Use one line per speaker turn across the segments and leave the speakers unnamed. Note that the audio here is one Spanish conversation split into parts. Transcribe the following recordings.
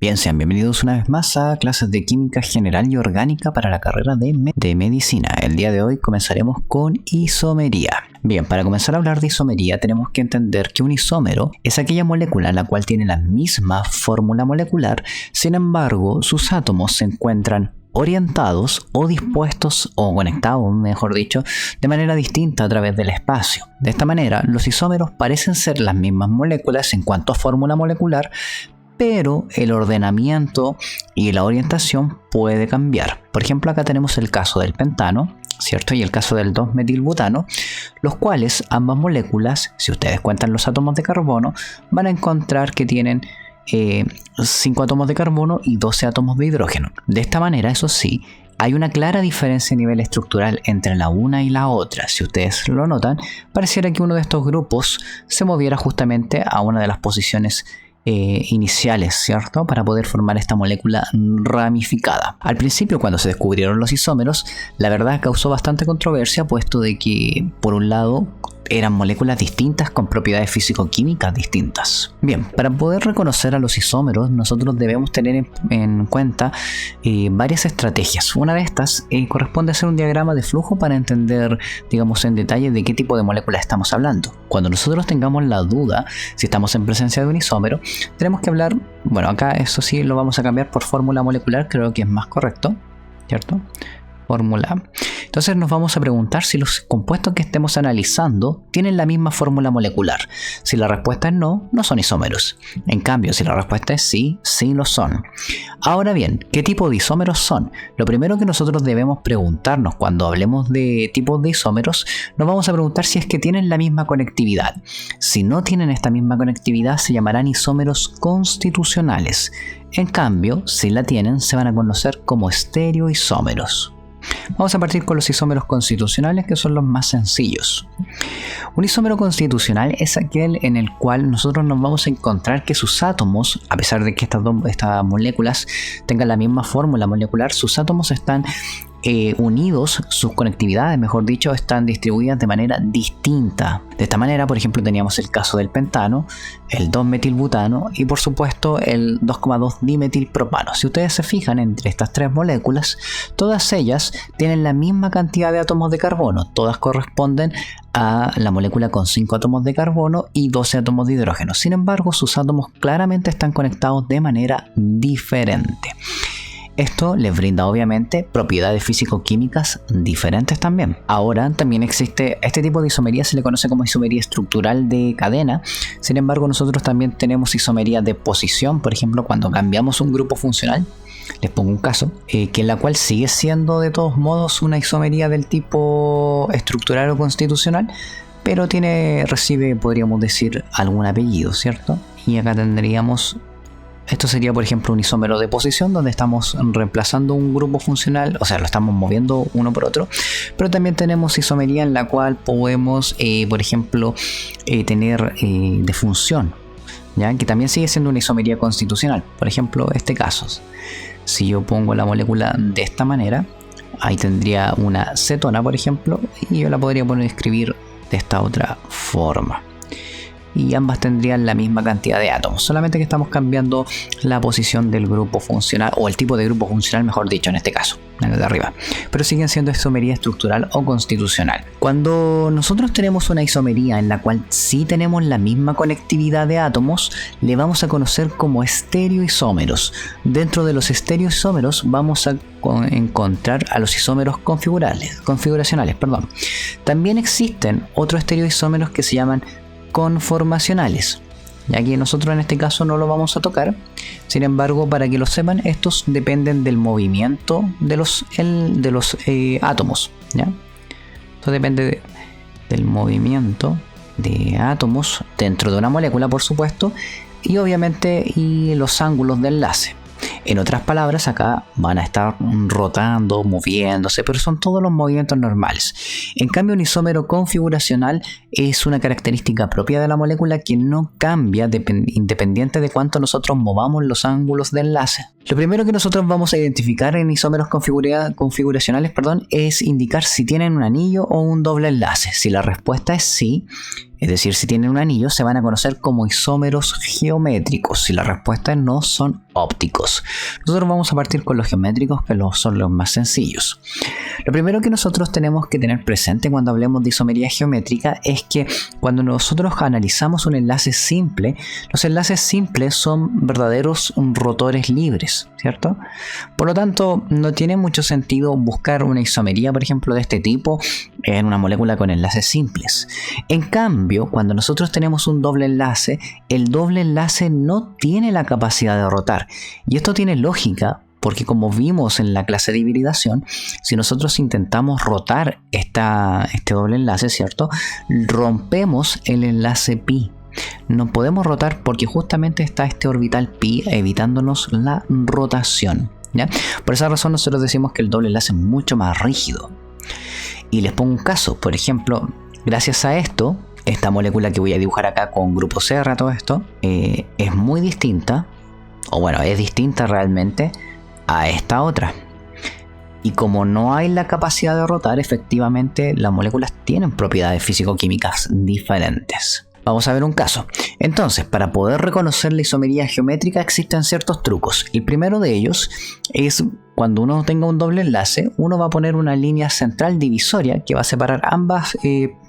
Bien, sean bienvenidos una vez más a clases de química general y orgánica para la carrera de medicina. El día de hoy comenzaremos con isomería. Bien, para comenzar a hablar de isomería tenemos que entender que un isómero es aquella molécula en la cual tiene la misma fórmula molecular, sin embargo sus átomos se encuentran orientados o dispuestos o conectados, mejor dicho, de manera distinta a través del espacio. De esta manera, los isómeros parecen ser las mismas moléculas en cuanto a fórmula molecular, pero el ordenamiento y la orientación puede cambiar. Por ejemplo, acá tenemos el caso del pentano, ¿cierto? Y el caso del 2-metilbutano, los cuales ambas moléculas, si ustedes cuentan los átomos de carbono, van a encontrar que tienen 5 átomos de carbono y 12 átomos de hidrógeno. De esta manera, eso sí, hay una clara diferencia a nivel estructural entre la una y la otra. Si ustedes lo notan, pareciera que uno de estos grupos se moviera justamente a una de las posiciones iniciales, ¿cierto? Para poder formar esta molécula ramificada. Al principio, cuando se descubrieron los isómeros, la verdad causó bastante controversia, puesto de que, por un lado, eran moléculas distintas con propiedades físico-químicas distintas. Bien, para poder reconocer a los isómeros, nosotros debemos tener en cuenta varias estrategias. Una de estas corresponde a hacer un diagrama de flujo para entender, digamos, en detalle de qué tipo de molécula estamos hablando. Cuando nosotros tengamos la duda si estamos en presencia de un isómero, tenemos que hablar, bueno, acá eso sí lo vamos a cambiar por fórmula molecular, creo que es más correcto, ¿cierto? Fórmula. Entonces nos vamos a preguntar si los compuestos que estemos analizando tienen la misma fórmula molecular. Si la respuesta es no, no son isómeros. En cambio, si la respuesta es sí, sí lo son. Ahora bien, ¿qué tipo de isómeros son? Lo primero que nosotros debemos preguntarnos cuando hablemos de tipos de isómeros, nos vamos a preguntar si es que tienen la misma conectividad. Si no tienen esta misma conectividad, se llamarán isómeros constitucionales. En cambio, si la tienen, se van a conocer como estereoisómeros. Vamos a partir con los isómeros constitucionales, que son los más sencillos. Un isómero constitucional es aquel en el cual nosotros nos vamos a encontrar que sus átomos, a pesar de que estas moléculas tengan la misma fórmula molecular, sus átomos están unidos, sus conectividades, mejor dicho, están distribuidas de manera distinta. De esta manera, por ejemplo, teníamos el caso del pentano, el 2-metilbutano y por supuesto el 2,2-dimetilpropano. Si ustedes se fijan entre estas tres moléculas, todas ellas tienen la misma cantidad de átomos de carbono, todas corresponden a la molécula con 5 átomos de carbono y 12 átomos de hidrógeno. Sin embargo, sus átomos claramente están conectados de manera diferente. Esto les brinda obviamente propiedades físico-químicas diferentes también. Ahora también existe este tipo de isomería, se le conoce como isomería estructural de cadena. Sin embargo, nosotros también tenemos isomería de posición, por ejemplo, cuando cambiamos un grupo funcional. Les pongo un caso, que en la cual sigue siendo de todos modos una isomería del tipo estructural o constitucional, pero recibe, podríamos decir, algún apellido, ¿cierto? Y acá tendríamos... Esto sería, por ejemplo, un isómero de posición donde estamos reemplazando un grupo funcional, o sea, lo estamos moviendo uno por otro, pero también tenemos isomería en la cual podemos, por ejemplo, tener de función, ¿ya? Que también sigue siendo una isomería constitucional. Por ejemplo, este caso, si yo pongo la molécula de esta manera, ahí tendría una cetona, por ejemplo, y yo la podría escribir de esta otra forma. Y ambas tendrían la misma cantidad de átomos, solamente que estamos cambiando la posición del grupo funcional, o el tipo de grupo funcional, mejor dicho, en este caso, en el de arriba. Pero siguen siendo isomería estructural o constitucional. Cuando nosotros tenemos una isomería en la cual sí tenemos la misma conectividad de átomos, le vamos a conocer como estereoisómeros. Dentro de los estereoisómeros vamos a encontrar a los isómeros configuracionales. También existen otros estereoisómeros que se llaman conformacionales, ya que nosotros en este caso no lo vamos a tocar. Sin embargo, para que lo sepan, estos dependen del movimiento de los átomos, ¿ya? Esto depende del movimiento de átomos dentro de una molécula, por supuesto, y obviamente los ángulos de enlace. En otras palabras, acá van a estar rotando, moviéndose, pero son todos los movimientos normales. En cambio, un isómero configuracional es una característica propia de la molécula que no cambia independiente de cuánto nosotros movamos los ángulos de enlace. Lo primero que nosotros vamos a identificar en isómeros configuracionales, es indicar si tienen un anillo o un doble enlace. Si la respuesta es sí, es decir, si tienen un anillo, se van a conocer como isómeros geométricos. Si la respuesta es no, son ópticos. Nosotros vamos a partir con los geométricos, que son los más sencillos. Lo primero que nosotros tenemos que tener presente cuando hablemos de isomería geométrica es que cuando nosotros analizamos un enlace simple, los enlaces simples son verdaderos rotores libres, ¿cierto? Por lo tanto, no tiene mucho sentido buscar una isomería, por ejemplo, de este tipo en una molécula con enlaces simples. En cambio, cuando nosotros tenemos un doble enlace, el doble enlace no tiene la capacidad de rotar. Y esto tiene lógica porque, como vimos en la clase de hibridación, si nosotros intentamos rotar este doble enlace, ¿cierto?, rompemos el enlace pi. No podemos rotar porque justamente está este orbital pi evitándonos la rotación, ¿ya? Por esa razón nosotros decimos que el doble enlace es mucho más rígido. Y les pongo un caso, por ejemplo, gracias a esto, esta molécula que voy a dibujar acá con grupo CR, todo esto, es muy distinta, o bueno, es distinta realmente a esta otra. Y como no hay la capacidad de rotar, efectivamente las moléculas tienen propiedades físico-químicas diferentes. Vamos a ver un caso. Entonces, para poder reconocer la isomería geométrica existen ciertos trucos. El primero de ellos es cuando uno tenga un doble enlace, uno va a poner una línea central divisoria que va a separar ambas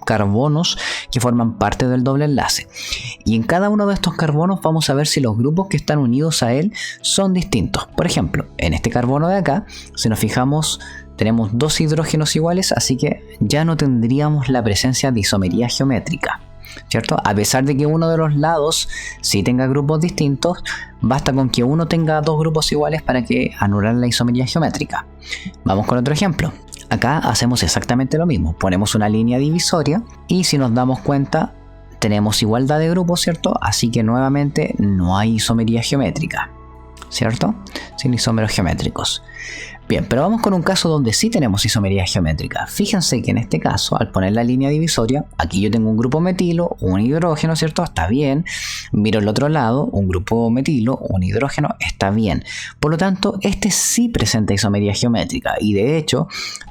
carbonos que forman parte del doble enlace. Y en cada uno de estos carbonos vamos a ver si los grupos que están unidos a él son distintos. Por ejemplo, en este carbono de acá, si nos fijamos, tenemos dos hidrógenos iguales, así que ya no tendríamos la presencia de isomería geométrica, ¿cierto? A pesar de que uno de los lados sí tenga grupos distintos, basta con que uno tenga dos grupos iguales para que anular la isomería geométrica. Vamos con otro ejemplo. Acá hacemos exactamente lo mismo. Ponemos una línea divisoria y si nos damos cuenta tenemos igualdad de grupos, ¿cierto? Así que nuevamente no hay isomería geométrica, ¿cierto? Sin isómeros geométricos. Bien, pero vamos con un caso donde sí tenemos isomería geométrica. Fíjense que en este caso, al poner la línea divisoria, aquí yo tengo un grupo metilo, un hidrógeno, ¿cierto? Está bien. Miro el otro lado, un grupo metilo, un hidrógeno, está bien. Por lo tanto, este sí presenta isomería geométrica. Y de hecho,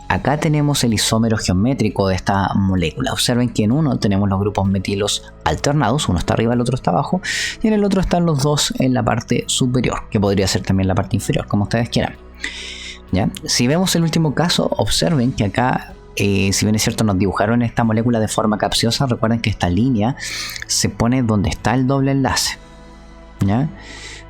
acá tenemos el isómero geométrico de esta molécula. Observen que en uno tenemos los grupos metilos alternados, uno está arriba, el otro está abajo, y en el otro están los dos en la parte superior, que podría ser también la parte inferior, como ustedes quieran. ¿Ya? Si vemos el último caso, observen que acá, si bien es cierto, nos dibujaron esta molécula de forma capciosa. Recuerden que esta línea se pone donde está el doble enlace, ¿ya?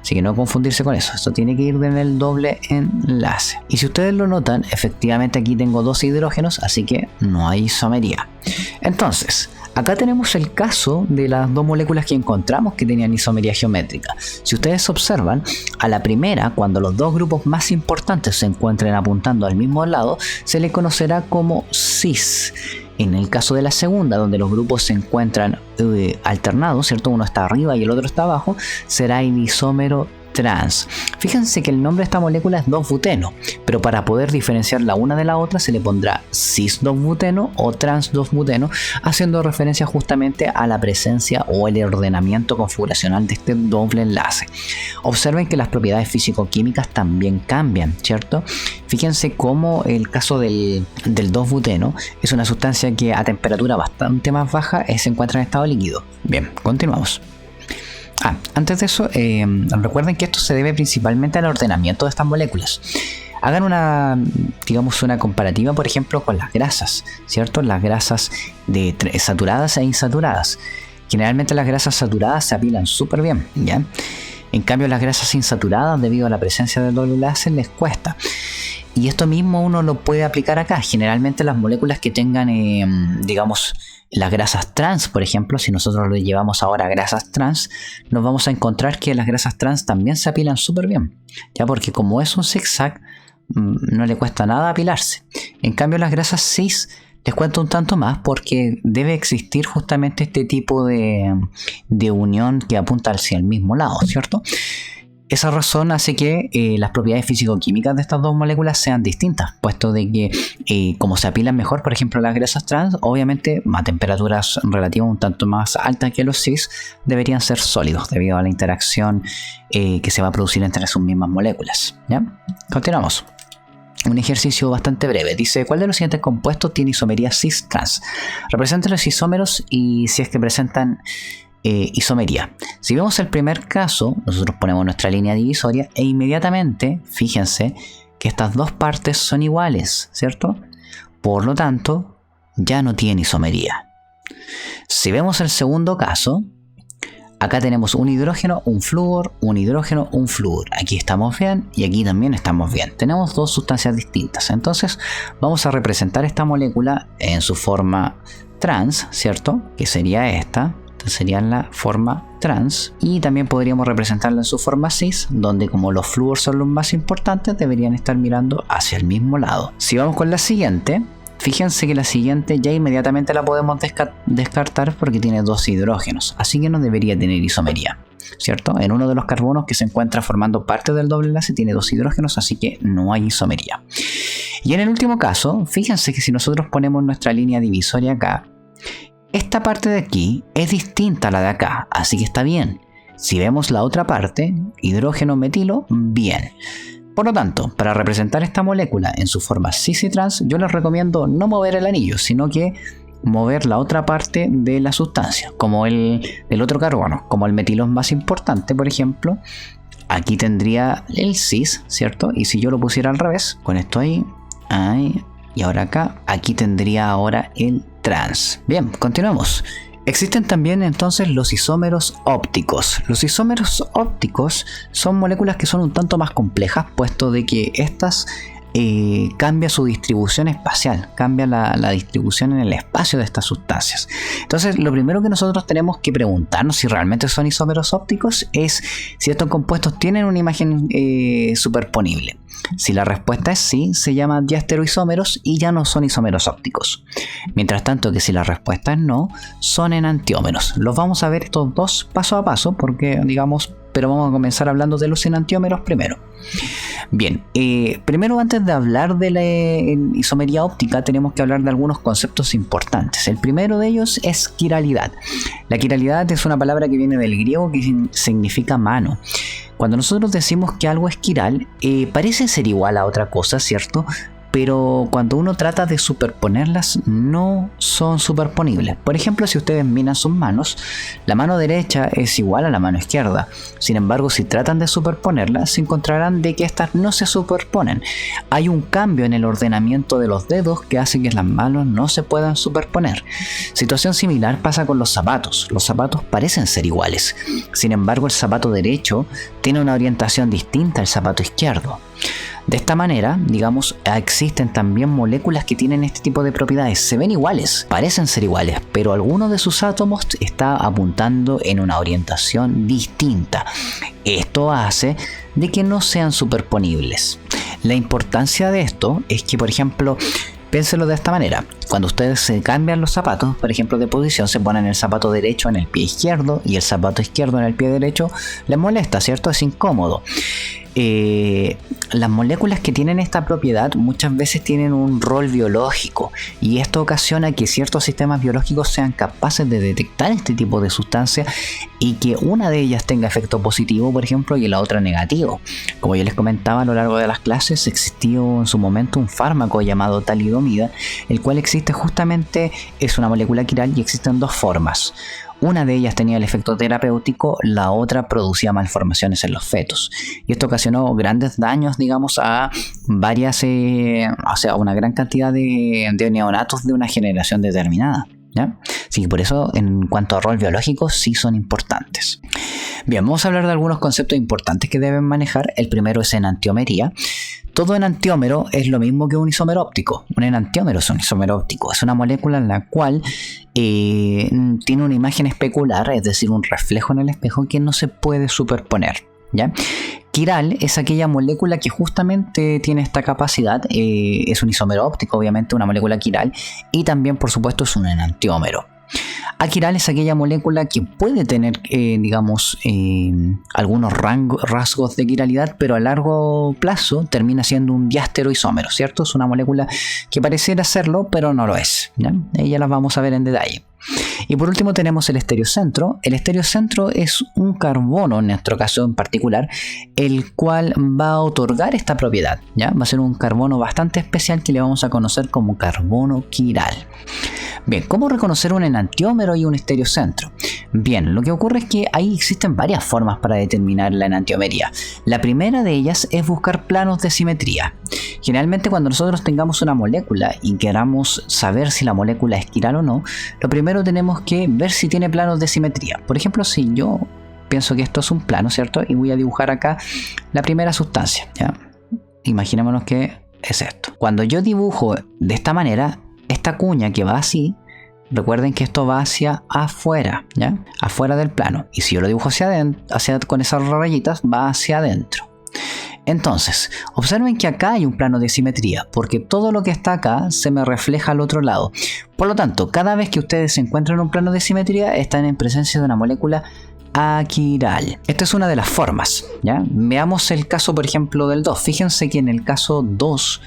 Así que no confundirse con eso, esto tiene que ir en el doble enlace. Y si ustedes lo notan, efectivamente aquí tengo dos hidrógenos, así que no hay isomería. Entonces, acá tenemos el caso de las dos moléculas que encontramos que tenían isomería geométrica. Si ustedes observan, a la primera, cuando los dos grupos más importantes se encuentren apuntando al mismo lado, se le conocerá como cis. En el caso de la segunda, donde los grupos se encuentran alternados, ¿cierto? Uno está arriba y el otro está abajo, será el isómero trans. Fíjense que el nombre de esta molécula es 2-buteno, pero para poder diferenciar la una de la otra se le pondrá cis-2-buteno o trans-2-buteno, haciendo referencia justamente a la presencia o el ordenamiento configuracional de este doble enlace. Observen que las propiedades físico-químicas también cambian, ¿cierto? Fíjense cómo el caso del 2-buteno es una sustancia que a temperatura bastante más baja se encuentra en estado líquido. Bien, continuamos. Antes de eso, recuerden que esto se debe principalmente al ordenamiento de estas moléculas. Hagan una comparativa, por ejemplo, con las grasas, ¿cierto? Las grasas saturadas e insaturadas. Generalmente las grasas saturadas se apilan súper bien, ¿ya? En cambio, las grasas insaturadas, debido a la presencia del doble enlace, les cuesta. Y esto mismo uno lo puede aplicar acá. Generalmente las moléculas que tengan, las grasas trans, por ejemplo, si nosotros le llevamos ahora grasas trans, nos vamos a encontrar que las grasas trans también se apilan súper bien, ya, porque como es un zigzag, no le cuesta nada apilarse. En cambio, las grasas cis les cuesta un tanto más porque debe existir justamente este tipo de unión que apunta hacia el mismo lado, ¿cierto? Esa razón hace que las propiedades físico-químicas de estas dos moléculas sean distintas, puesto de que como se apilan mejor, por ejemplo, las grasas trans, obviamente a temperaturas relativas un tanto más altas que los cis, deberían ser sólidos debido a la interacción que se va a producir entre sus mismas moléculas. ¿Ya? Continuamos. Un ejercicio bastante breve. Dice, ¿cuál de los siguientes compuestos tiene isomería cis-trans? Representen los isómeros y si es que presentan isomería. Si vemos el primer caso, nosotros ponemos nuestra línea divisoria e inmediatamente, fíjense, que estas dos partes son iguales, ¿cierto? Por lo tanto, ya no tiene isomería. Si vemos el segundo caso, acá tenemos un hidrógeno, un flúor, un hidrógeno, un flúor. Aquí estamos bien y aquí también estamos bien. Tenemos dos sustancias distintas. Entonces vamos a representar esta molécula en su forma trans, ¿cierto? Que sería esta. Sería la forma trans. Y también podríamos representarla en su forma cis, donde como los flúor son los más importantes, deberían estar mirando hacia el mismo lado. Si vamos con la siguiente, fíjense que la siguiente ya inmediatamente la podemos descartar porque tiene dos hidrógenos, así que no debería tener isomería, ¿cierto? En uno de los carbonos que se encuentra formando parte del doble enlace tiene dos hidrógenos, así que no hay isomería. Y en el último caso, fíjense que si nosotros ponemos nuestra línea divisoria acá, esta parte de aquí es distinta a la de acá, así que está bien. Si vemos la otra parte, hidrógeno metilo, bien. Por lo tanto, para representar esta molécula en su forma cis y trans, yo les recomiendo no mover el anillo, sino que mover la otra parte de la sustancia, como el otro carbono, como el metilo es más importante, por ejemplo, aquí tendría el cis, ¿cierto? Y si yo lo pusiera al revés, con esto ahí, y ahora acá, aquí tendría ahora el trans. Bien, continuamos. Existen también entonces los isómeros ópticos. Los isómeros ópticos son moléculas que son un tanto más complejas, puesto de que estas cambia su distribución espacial, cambia la distribución en el espacio de estas sustancias. Entonces, lo primero que nosotros tenemos que preguntarnos si realmente son isómeros ópticos es si estos compuestos tienen una imagen superponible. Si la respuesta es sí, se llaman diastereoisómeros y ya no son isómeros ópticos. Mientras tanto que si la respuesta es no, son enantiómeros. Los vamos a ver estos dos paso a paso porque, pero vamos a comenzar hablando de los enantiómeros primero. Bien, primero antes de hablar de la isomería óptica tenemos que hablar de algunos conceptos importantes. El primero de ellos es quiralidad. La quiralidad es una palabra que viene del griego que significa mano. Cuando nosotros decimos que algo es quiral, parece ser igual a otra cosa, ¿cierto? Pero cuando uno trata de superponerlas, no son superponibles. Por ejemplo, si ustedes miran sus manos, la mano derecha es igual a la mano izquierda. Sin embargo, si tratan de superponerlas, se encontrarán de que estas no se superponen. Hay un cambio en el ordenamiento de los dedos que hace que las manos no se puedan superponer. Situación similar pasa con los zapatos. Los zapatos parecen ser iguales. Sin embargo, el zapato derecho tiene una orientación distinta al zapato izquierdo. De esta manera, existen también moléculas que tienen este tipo de propiedades. Se ven iguales, parecen ser iguales, pero alguno de sus átomos está apuntando en una orientación distinta. Esto hace de que no sean superponibles. La importancia de esto es que, por ejemplo, piénselo de esta manera. Cuando ustedes se cambian los zapatos, por ejemplo, de posición, se ponen el zapato derecho en el pie izquierdo y el zapato izquierdo en el pie derecho, les molesta, ¿cierto? Es incómodo. Las moléculas que tienen esta propiedad muchas veces tienen un rol biológico y esto ocasiona que ciertos sistemas biológicos sean capaces de detectar este tipo de sustancias y que una de ellas tenga efecto positivo, por ejemplo, y la otra negativo. Como yo les comentaba a lo largo de las clases, existió en su momento un fármaco llamado talidomida, el cual es una molécula quiral y existen dos formas. Una de ellas tenía el efecto terapéutico, la otra producía malformaciones en los fetos. Y esto ocasionó grandes daños, a una gran cantidad de neonatos de una generación determinada. ¿Ya? Así que por eso, en cuanto a rol biológico, sí son importantes. Bien, vamos a hablar de algunos conceptos importantes que deben manejar. El primero es enantiomería. Todo enantiómero es lo mismo que un isómero óptico. Un enantiómero es un isómero óptico. Es una molécula en la cual tiene una imagen especular, es decir, un reflejo en el espejo que no se puede superponer. ¿Ya? Quiral es aquella molécula que justamente tiene esta capacidad, es un isómero óptico, obviamente una molécula quiral, y también por supuesto es un enantiómero. Aquiral es aquella molécula que puede tener, algunos rasgos de quiralidad, pero a largo plazo termina siendo un diástero isómero, ¿cierto? Es una molécula que pareciera serlo, pero no lo es, ¿ya? Ellas las vamos a ver en detalle. Y por último tenemos el estereocentro. El estereocentro es un carbono, en nuestro caso en particular, el cual va a otorgar esta propiedad, ¿ya? Va a ser un carbono bastante especial que le vamos a conocer como carbono quiral. Bien, ¿cómo reconocer un enantiómero y un estereocentro? Bien, lo que ocurre es que ahí existen varias formas para determinar la enantiomería. La primera de ellas es buscar planos de simetría. Generalmente cuando nosotros tengamos una molécula y queramos saber si la molécula es quiral o no, lo primero tenemos que ver si tiene planos de simetría. Por ejemplo, si yo pienso que esto es un plano, ¿cierto? Y voy a dibujar acá la primera sustancia, ¿ya? Imaginémonos que es esto. Cuando yo dibujo de esta manera, esta cuña que va así, recuerden que esto va hacia afuera, ¿ya? Afuera del plano. Y si yo lo dibujo hacia adentro, con esas rayitas, va hacia adentro. Entonces, observen que acá hay un plano de simetría, porque todo lo que está acá se me refleja al otro lado. Por lo tanto, cada vez que ustedes se encuentran en un plano de simetría, están en presencia de una molécula aquiral. Esta es una de las formas, ¿ya? Veamos el caso, por ejemplo, del 2. Fíjense que en el caso 2,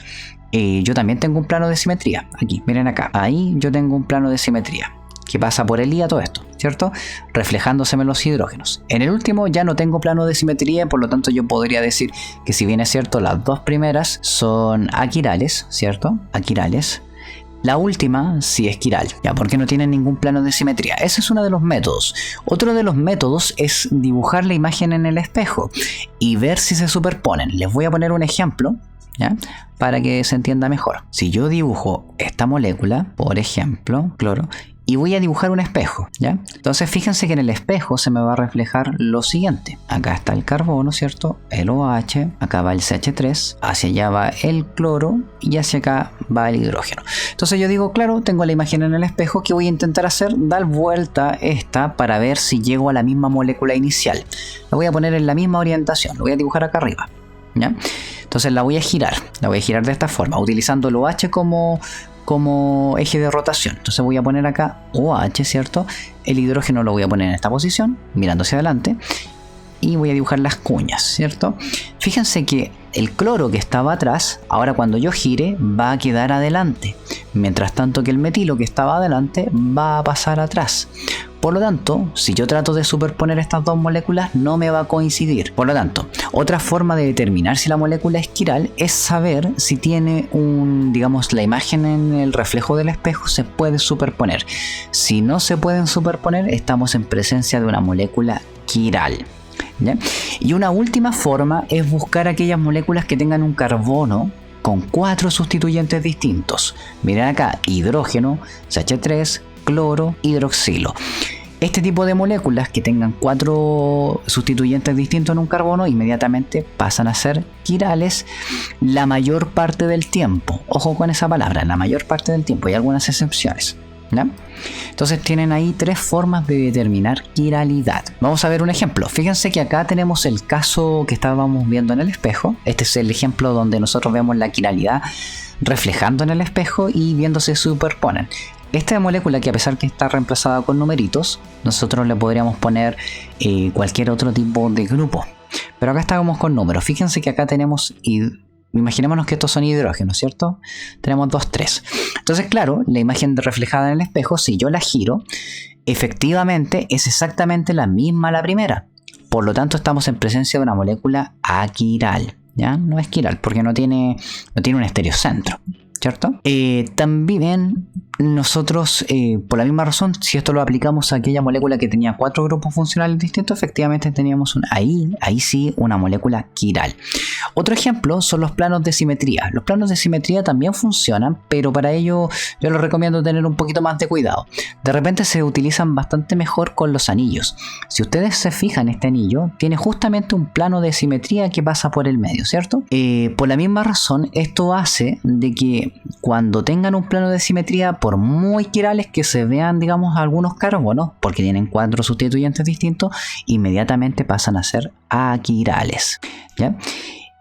yo también tengo un plano de simetría. Aquí, miren acá. Ahí yo tengo un plano de simetría que pasa por el I a todo esto, ¿cierto? Reflejándoseme los hidrógenos. En el último ya no tengo plano de simetría, por lo tanto yo podría decir que si bien es cierto las dos primeras son aquirales, ¿cierto? Aquirales. La última sí es quiral, ya, porque no tienen ningún plano de simetría. Ese es uno de los métodos. Otro de los métodos es dibujar la imagen en el espejo y ver si se superponen. Les voy a poner un ejemplo, ¿ya? Para que se entienda mejor. Si yo dibujo esta molécula, por ejemplo, cloro, y voy a dibujar un espejo, ¿ya? Entonces fíjense que en el espejo se me va a reflejar lo siguiente. Acá está el carbono, ¿cierto? El OH, acá va el CH3, hacia allá va el cloro y hacia acá va el hidrógeno. Entonces yo digo, claro, tengo la imagen en el espejo, ¿qué voy a intentar hacer? Dar vuelta esta para ver si llego a la misma molécula inicial. La voy a poner en la misma orientación, lo voy a dibujar acá arriba, ¿ya? Entonces la voy a girar de esta forma, utilizando el OH como eje de rotación. Entonces voy a poner acá OH, ¿cierto? El hidrógeno lo voy a poner en esta posición, mirando hacia adelante, y voy a dibujar las cuñas, ¿cierto? Fíjense que el cloro que estaba atrás, ahora cuando yo gire, va a quedar adelante, mientras tanto que el metilo que estaba adelante va a pasar atrás. Por lo tanto, si yo trato de superponer estas dos moléculas, no me va a coincidir. Por lo tanto, otra forma de determinar si la molécula es quiral es saber si tiene la imagen en el reflejo del espejo se puede superponer. Si no se pueden superponer, estamos en presencia de una molécula quiral, ¿ya? Y una última forma es buscar aquellas moléculas que tengan un carbono con 4 sustituyentes distintos. Miren acá, hidrógeno, CH3, cloro, hidroxilo. Este tipo de moléculas que tengan 4 sustituyentes distintos en un carbono inmediatamente pasan a ser quirales la mayor parte del tiempo. Ojo con esa palabra, la mayor parte del tiempo, hay algunas excepciones, ¿no? Entonces tienen ahí 3 formas de determinar quiralidad. Vamos a ver un ejemplo. Fíjense que acá tenemos el caso que estábamos viendo en el espejo. Este es el ejemplo donde nosotros vemos la quiralidad reflejando en el espejo y viéndose superponen. Esta molécula, que a pesar que está reemplazada con numeritos, nosotros le podríamos poner cualquier otro tipo de grupo. Pero acá estamos con números. Fíjense que acá tenemos, imaginémonos que estos son hidrógenos, ¿cierto? Tenemos 2, 3. Entonces, claro, la imagen reflejada en el espejo, si yo la giro, efectivamente es exactamente la misma a la primera. Por lo tanto, estamos en presencia de una molécula aquiral, ¿ya? No es quiral porque no tiene un estereocentro, ¿cierto? También nosotros, por la misma razón, si esto lo aplicamos a aquella molécula que tenía 4 grupos funcionales distintos, efectivamente teníamos ahí sí una molécula quiral. Otro ejemplo son los planos de simetría. Los planos de simetría también funcionan, pero para ello yo les recomiendo tener un poquito más de cuidado. De repente se utilizan bastante mejor con los anillos. Si ustedes se fijan, este anillo tiene justamente un plano de simetría que pasa por el medio, ¿cierto? Por la misma razón, esto hace de que cuando tengan un plano de simetría, por muy quirales que se vean, digamos, algunos carbonos, porque tienen 4 sustituyentes distintos, inmediatamente pasan a ser aquirales, ¿ya?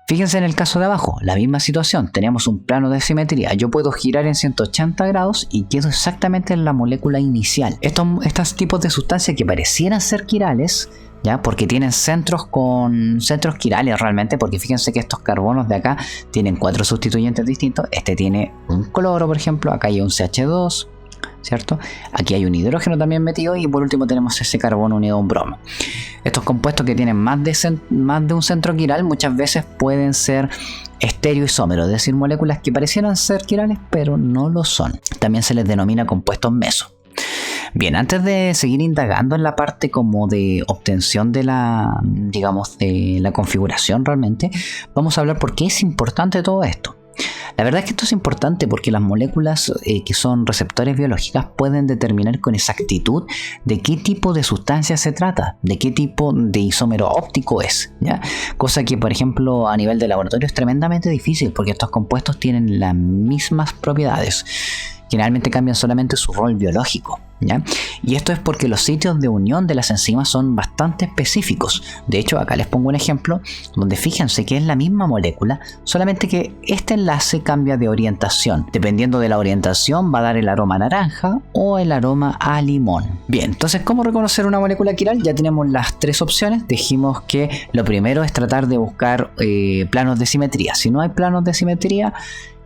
Fíjense en el caso de abajo, la misma situación, tenemos un plano de simetría, yo puedo girar en 180 grados y quedo exactamente en la molécula inicial. Estos tipos de sustancias que parecieran ser quirales, ¿ya? Porque tienen centros quirales realmente, porque fíjense que estos carbonos de acá tienen 4 sustituyentes distintos, este tiene un cloro por ejemplo, acá hay un CH2, ¿cierto? Aquí hay un hidrógeno también metido y por último tenemos ese carbono unido a un bromo. Estos compuestos que tienen más de un centro quiral muchas veces pueden ser estereoisómeros, es decir, moléculas que parecieran ser quirales pero no lo son. También se les denomina compuestos meso. Bien, antes de seguir indagando en la parte como de obtención de la, digamos, de la configuración realmente, vamos a hablar por qué es importante todo esto. La verdad es que esto es importante porque las moléculas que son receptores biológicas pueden determinar con exactitud de qué tipo de sustancia se trata, de qué tipo de isómero óptico es, ¿ya? Cosa que, por ejemplo, a nivel de laboratorio es tremendamente difícil porque estos compuestos tienen las mismas propiedades. Generalmente cambian solamente su rol biológico, ¿ya? Y esto es porque los sitios de unión de las enzimas son bastante específicos. De hecho, acá les pongo un ejemplo donde fíjense que es la misma molécula, solamente que este enlace cambia de orientación. Dependiendo de la orientación va a dar el aroma naranja o el aroma a limón. Bien, entonces, ¿cómo reconocer una molécula quiral? Ya tenemos las 3 opciones. Dijimos que lo primero es tratar de buscar planos de simetría. Si no hay planos de simetría,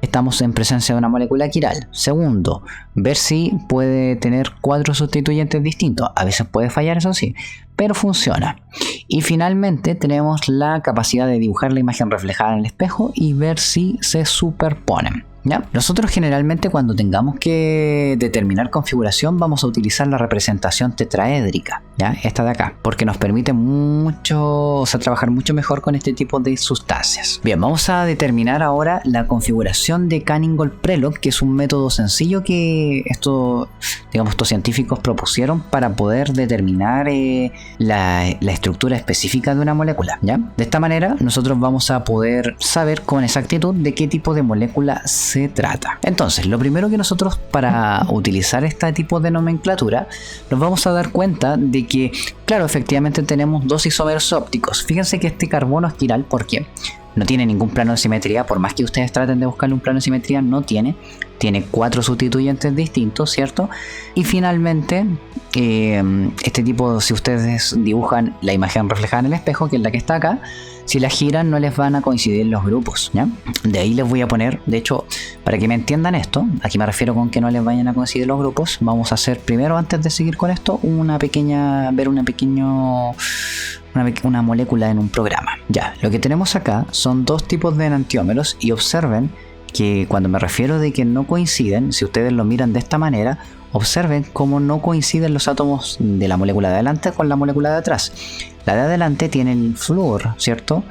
estamos en presencia de una molécula quiral. Segundo, ver si puede tener 4 sustituyentes distintos. A veces puede fallar, eso sí, pero funciona. Y finalmente tenemos la capacidad de dibujar la imagen reflejada en el espejo y ver si se superponen, ¿ya? Nosotros generalmente cuando tengamos que determinar configuración vamos a utilizar la representación tetraédrica, ¿ya? Esta de acá, porque nos permite trabajar mucho mejor con este tipo de sustancias. Bien, vamos a determinar ahora la configuración de Canning-Gold-Prelog, que es un método sencillo que estos científicos propusieron para poder determinar la estructura específica de una molécula, ¿ya? De esta manera nosotros vamos a poder saber con exactitud de qué tipo de molécula se trata. Entonces, lo primero que nosotros para utilizar este tipo de nomenclatura nos vamos a dar cuenta de que, claro, efectivamente tenemos 2 isómeros ópticos. Fíjense que este carbono es quiral porque no tiene ningún plano de simetría, por más que ustedes traten de buscarle un plano de simetría, no tiene 4 sustituyentes distintos, ¿cierto? Y finalmente, este tipo, si ustedes dibujan la imagen reflejada en el espejo, que es la que está acá, si la giran no les van a coincidir los grupos, ¿ya? De ahí les voy a poner, de hecho, para que me entiendan esto, aquí me refiero con que no les vayan a coincidir los grupos, vamos a hacer primero, antes de seguir con esto, una molécula en un programa. Ya, lo que tenemos acá son 2 tipos de enantiómeros y observen que cuando me refiero de que no coinciden, si ustedes lo miran de esta manera, observen cómo no coinciden los átomos de la molécula de adelante con la molécula de atrás. La de adelante tiene el flúor, ¿cierto?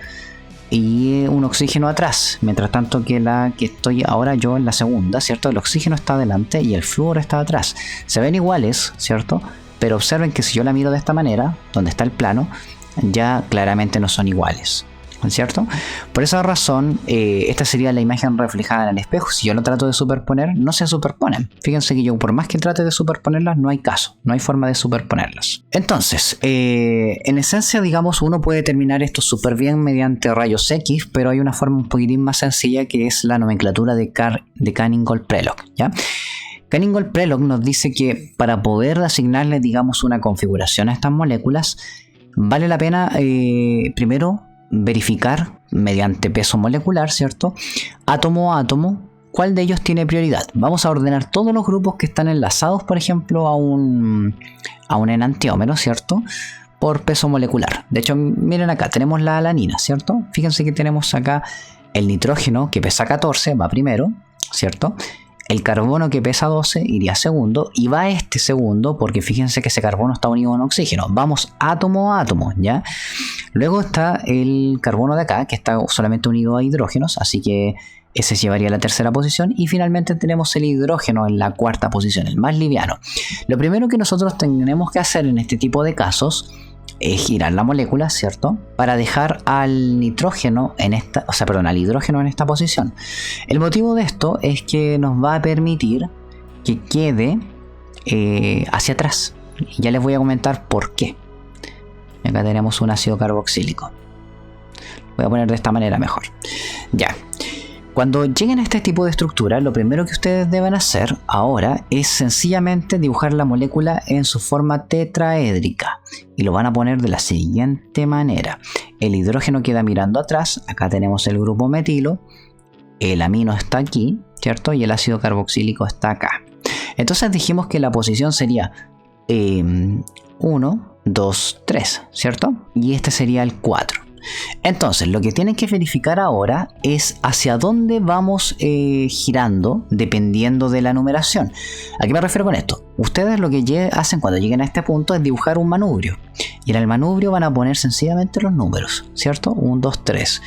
Y un oxígeno atrás, mientras tanto que la que estoy ahora yo en la segunda, ¿cierto? El oxígeno está adelante y el flúor está atrás. Se ven iguales, ¿cierto? Pero observen que si yo la miro de esta manera, donde está el plano, ya claramente no son iguales, ¿cierto? Por esa razón, esta sería la imagen reflejada en el espejo. Si yo lo trato de superponer, no se superponen. Fíjense que yo, por más que trate de superponerlas, no hay caso, no hay forma de superponerlas. Entonces, en esencia, digamos, uno puede determinar esto súper bien mediante rayos X, pero hay una forma un poquitín más sencilla que es la nomenclatura de Canning-Gold-Prelog, ¿ya? Canning-Gold-Prelog nos dice que para poder asignarle, digamos, una configuración a estas moléculas, vale la pena primero verificar mediante peso molecular, ¿cierto? Átomo a átomo, ¿cuál de ellos tiene prioridad? Vamos a ordenar todos los grupos que están enlazados, por ejemplo, a un enantiómero, ¿cierto? Por peso molecular. De hecho, miren acá, tenemos la alanina, ¿cierto? Fíjense que tenemos acá el nitrógeno que pesa 14, va primero, ¿cierto? El carbono que pesa 12 iría segundo y va este segundo porque fíjense que ese carbono está unido a un oxígeno. Vamos átomo a átomo, ¿ya? Luego está el carbono de acá que está solamente unido a hidrógenos, así que ese llevaría a la tercera posición. Y finalmente tenemos el hidrógeno en la cuarta posición, el más liviano. Lo primero que nosotros tenemos que hacer en este tipo de casos es girar la molécula, ¿cierto? Para dejar al hidrógeno en esta posición. El motivo de esto es que nos va a permitir que quede hacia atrás. Y ya les voy a comentar por qué. Acá tenemos un ácido carboxílico. Voy a poner de esta manera mejor. Ya. Cuando lleguen a este tipo de estructura, lo primero que ustedes deben hacer ahora es sencillamente dibujar la molécula en su forma tetraédrica. Y lo van a poner de la siguiente manera. El hidrógeno queda mirando atrás. Acá tenemos el grupo metilo. El amino está aquí, ¿cierto? Y el ácido carboxílico está acá. Entonces dijimos que la posición sería 1, 2, 3, ¿cierto? Y este sería el 4. Entonces, lo que tienen que verificar ahora es hacia dónde vamos girando dependiendo de la numeración. ¿A qué me refiero con esto? Ustedes lo que hacen cuando lleguen a este punto es dibujar un manubrio. Y en el manubrio van a poner sencillamente los números, ¿cierto? 1, 2, 3.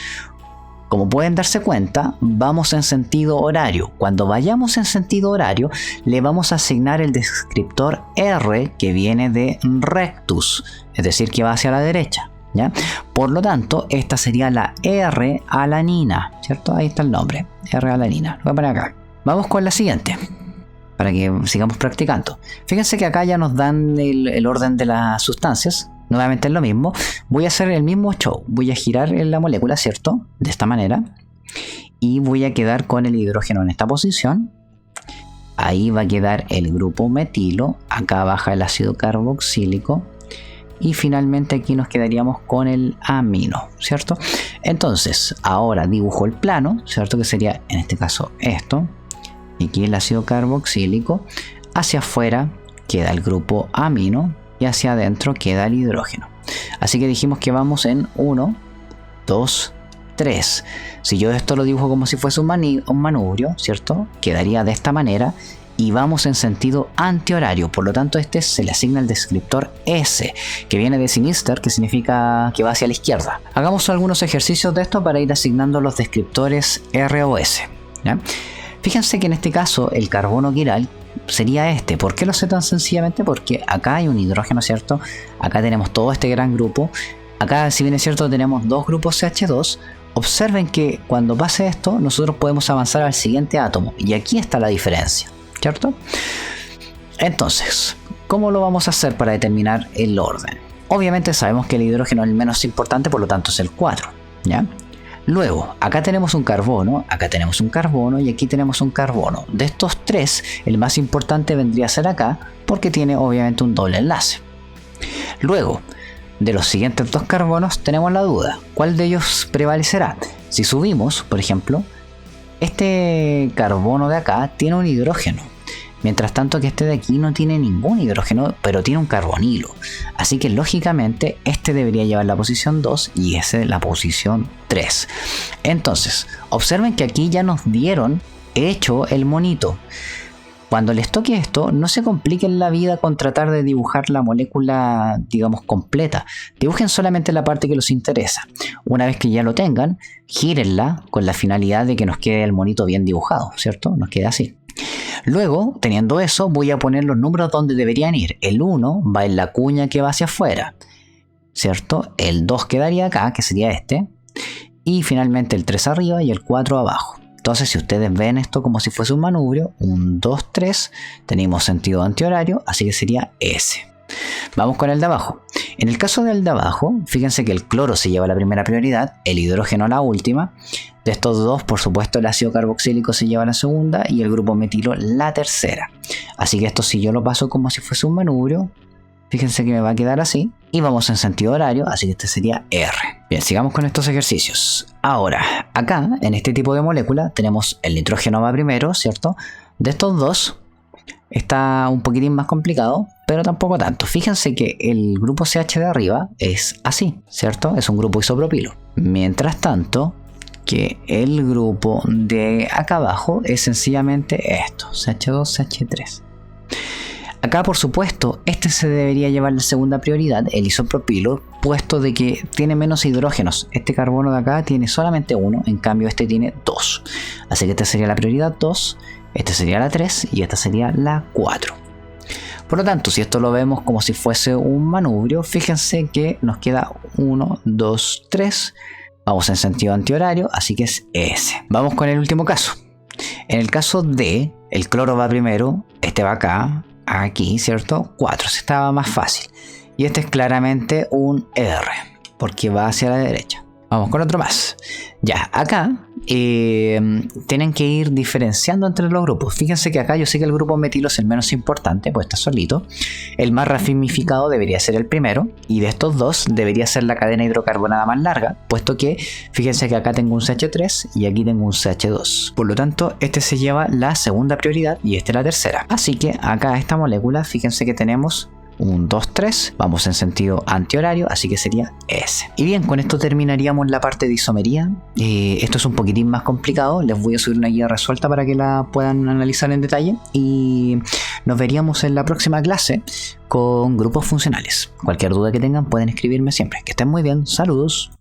Como pueden darse cuenta, vamos en sentido horario. Cuando vayamos en sentido horario, le vamos a asignar el descriptor R que viene de rectus, es decir, que va hacia la derecha. ¿Ya? Por lo tanto, esta sería la R-alanina, ¿cierto? Ahí está el nombre, R-alanina. Lo voy a poner acá. Vamos con la siguiente, para que sigamos practicando. Fíjense que acá ya nos dan el orden de las sustancias. Nuevamente es lo mismo. Voy a hacer el mismo show. Voy a girar la molécula, ¿cierto? De esta manera. Y voy a quedar con el hidrógeno en esta posición. Ahí va a quedar el grupo metilo. Acá baja el ácido carboxílico. Y finalmente aquí nos quedaríamos con el amino, ¿cierto? Entonces, ahora dibujo el plano, ¿cierto? Que sería, en este caso, esto. Y aquí el ácido carboxílico. Hacia afuera queda el grupo amino. Y hacia adentro queda el hidrógeno. Así que dijimos que vamos en 1, 2, 3. Si yo esto lo dibujo como si fuese un manubrio, ¿cierto? Quedaría de esta manera. Y vamos en sentido antihorario, por lo tanto este se le asigna el descriptor S, que viene de sinister, que significa que va hacia la izquierda. Hagamos algunos ejercicios de esto para ir asignando los descriptores R o S, ¿ya? Fíjense que en este caso el carbono quiral sería este. ¿Por qué lo sé tan sencillamente? Porque acá hay un hidrógeno, ¿cierto? Acá tenemos todo este gran grupo. Acá, si bien es cierto, tenemos dos grupos CH2. Observen que cuando pase esto, nosotros podemos avanzar al siguiente átomo. Y aquí está la diferencia, ¿cierto? Entonces, ¿cómo lo vamos a hacer para determinar el orden? Obviamente sabemos que el hidrógeno es el menos importante, por lo tanto es el 4, ¿ya? Luego, acá tenemos un carbono, acá tenemos un carbono y aquí tenemos un carbono. De estos tres, el más importante vendría a ser acá, porque tiene obviamente un doble enlace. Luego, de los siguientes dos carbonos tenemos la duda. ¿Cuál de ellos prevalecerá? Si subimos, por ejemplo, este carbono de acá tiene un hidrógeno. Mientras tanto que este de aquí no tiene ningún hidrógeno, pero tiene un carbonilo. Así que lógicamente este debería llevar la posición 2 y ese la posición 3. Entonces, observen que aquí ya nos dieron hecho el monito. Cuando les toque esto, no se compliquen la vida con tratar de dibujar la molécula, digamos, completa. Dibujen solamente la parte que los interesa. Una vez que ya lo tengan, gírenla con la finalidad de que nos quede el monito bien dibujado, ¿cierto? Nos quede así. Luego, teniendo eso, voy a poner los números donde deberían ir. El 1 va en la cuña que va hacia afuera, ¿cierto? El 2 quedaría acá, que sería este. Y finalmente el 3 arriba y el 4 abajo. Entonces, si ustedes ven esto como si fuese un manubrio, 1, 2, 3, tenemos sentido antihorario, así que sería S. Vamos con el de abajo. En el caso del de abajo, fíjense que el cloro se lleva la primera prioridad, el hidrógeno la última. De estos dos, por supuesto, el ácido carboxílico se lleva la segunda y el grupo metilo la tercera. Así que esto, si yo lo paso como si fuese un manubrio, fíjense que me va a quedar así. Y vamos en sentido horario, así que este sería R. Bien, sigamos con estos ejercicios. Ahora, acá, en este tipo de molécula, tenemos el nitrógeno va primero, ¿cierto? De estos dos, está un poquitín más complicado, pero tampoco tanto. Fíjense que el grupo CH de arriba es así, ¿cierto? Es un grupo isopropilo. Mientras tanto, que el grupo de acá abajo es sencillamente esto, CH2, CH3. Acá, por supuesto, este se debería llevar la segunda prioridad, el isopropilo, puesto de que tiene menos hidrógenos. Este carbono de acá tiene solamente uno, en cambio este tiene 2. Así que esta sería la prioridad 2, esta sería la 3 y esta sería la 4. Por lo tanto, si esto lo vemos como si fuese un manubrio, fíjense que nos queda 1, 2, 3. Vamos en sentido antihorario, así que es S. Vamos con el último caso. En el caso de, el cloro va primero, este va acá, aquí, ¿cierto? 4, se estaba más fácil. Y este es claramente un R, porque va hacia la derecha. Vamos con otro más. Ya, acá tienen que ir diferenciando entre los grupos. Fíjense que acá yo sé que el grupo metilo es el menos importante, pues está solito. El más ramificado debería ser el primero, y de estos dos debería ser la cadena hidrocarbonada más larga, puesto que fíjense que acá tengo un CH3 y aquí tengo un CH2. Por lo tanto, este se lleva la segunda prioridad y este la tercera. Así que acá esta molécula, fíjense que tenemos un 2, 3, vamos en sentido antihorario, así que sería S. Y bien, con esto terminaríamos la parte de isomería. Esto es un poquitín más complicado, les voy a subir una guía resuelta para que la puedan analizar en detalle, y nos veríamos en la próxima clase con grupos funcionales. Cualquier duda que tengan pueden escribirme siempre. Que estén muy bien, saludos.